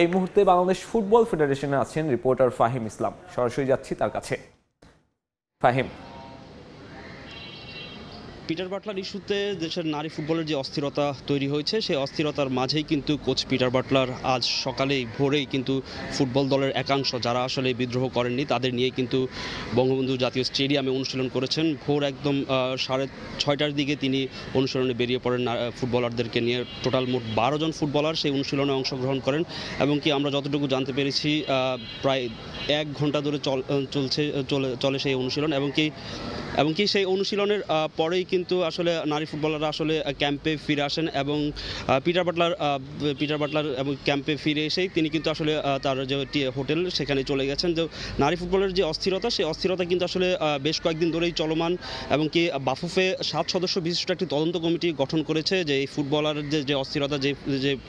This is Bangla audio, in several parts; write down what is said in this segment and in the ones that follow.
এই মুহূর্তে বাংলাদেশ ফুটবল ফেডারেশনে আছেন রিপোর্টার ফাহিম ইসলাম। সরাসরি যাচ্ছি তার কাছে। ফাহিম, পিটার বাটলার ইস্যুতে দেশের নারী ফুটবলের যে অস্থিরতা তৈরি হয়েছে সেই অস্থিরতার মাঝেই কিন্তু কোচ পিটার বাটলার আজ সকালেই ভোরেই কিন্তু ফুটবল দলের একাংশ যারা আসলে বিদ্রোহ করেননি তাদের নিয়ে কিন্তু বঙ্গবন্ধু জাতীয় স্টেডিয়ামে অনুশীলন করেছেন। ভোর একদম 6:30টার দিকে তিনি অনুশীলনে বেরিয়ে পড়েন ফুটবলারদেরকে নিয়ে। টোটাল মোট 12 জন ফুটবলার সেই অনুশীলনে অংশগ্রহণ করেন এবং কি আমরা যতটুকু জানতে পেরেছি প্রায় 1 ঘন্টা ধরে চলে সেই অনুশীলন এবং কি সেই অনুশীলনের পরেই কিন্তু আসলে নারী ফুটবলাররা আসলে ক্যাম্পে ফিরে আসেন এবং পিটার বাটলার এবং ক্যাম্পে ফিরে এসেই তিনি কিন্তু আসলে তার যে হোটেল সেখানে চলে গেছেন। যে নারী ফুটবলের যে অস্থিরতা সেই অস্থিরতা কিন্তু আসলে বেশ কয়েকদিন ধরেই চলমান এবং কি বাফুফে 7 সদস্য বিশিষ্ট একটি তদন্ত কমিটি গঠন করেছে যে এই ফুটবলারের যে অস্থিরতা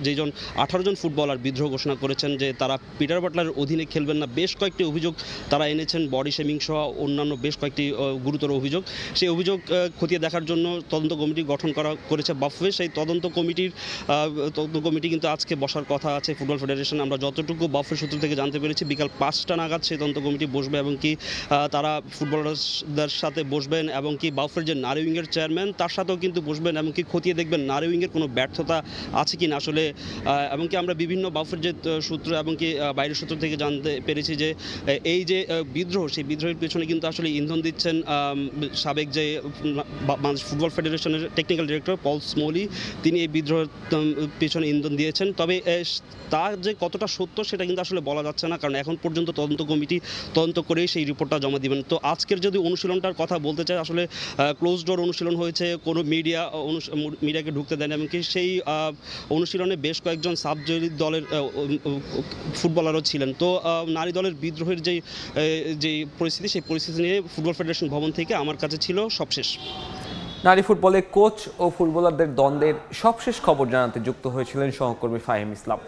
যেজন 18 জন ফুটবলার বিদ্রোহ ঘোষণা করেছেন যে তারা পিটার বাটলারের অধীনে খেলবেন না। বেশ কয়েকটি অভিযোগ তারা এনেছেন, বডি শেমিং সহ অন্যান্য বেশ কয়েকটি গুরুতর অভিযোগ। সেই অভিযোগ খতিয়ে দেখার জন্য তদন্ত কমিটি গঠন করেছে বাফুফে। সেই তদন্ত কমিটি কিন্তু আজকে বসার কথা আছে ফুটবল ফেডারেশন। আমরা যতটুকু বাফুফের সূত্র থেকে জানতে পেরেছি বিকাল 5টা নাগাদ সেই তদন্ত কমিটি বসবে এবং কি তারা ফুটবলারদের সাথে বসবেন এবং কি বাফুফের যে নারী উইংয়ের চেয়ারম্যান তার সাথেও কিন্তু বসবেন এবং কি খতিয়ে দেখবেন নারী উইংয়ের কোনো ব্যর্থতা আছে কি না আসলে। এবং কি আমরা বিভিন্ন বাফুফের যে সূত্র এবং কি বাইরের সূত্র থেকে জানতে পেরেছি যে এই যে বিদ্রোহ সেই বিদ্রোহের পেছনে কিন্তু আসলে ইন্ধন দিচ্ছেন সাবেক যে বাংলাদেশ ফুটবল ফেডারেশনের টেকনিক্যাল ডিরেক্টর পল স্মোলি। তিনি এই বিদ্রোহের পেছনে ইন্ধন দিয়েছেন। তবে তার যে কতটা সত্য সেটা কিন্তু আসলে বলা যাচ্ছে না, কারণ এখন পর্যন্ত তদন্ত কমিটি তদন্ত করেই সেই রিপোর্টটা জমা দিবেন। তো আজকের যদি অনুশীলনটার কথা বলতে চাই, আসলে ক্লোজ ডোর অনুশীলন হয়েছে, কোনো মিডিয়াকে ঢুকতে দেন এমনকি সেই অনুশীলনে বেশ কয়েকজন সাবজয়ী দলের ফুটবলারও ছিলেন। তো নারী দলের বিদ্রোহের যে পরিস্থিতি সেই পরিস্থিতি নিয়ে ফুটবল ফেডারেশন ভবন থেকে আমার কাছে ছিল সবশেষ। নারী ফুটবলে কোচ ও ফুটবলারদের দ্বন্দ্বের সবশেষ খবর জানাতে যুক্ত হয়েছিলেন সহকর্মী ফাহিম ইসলাম।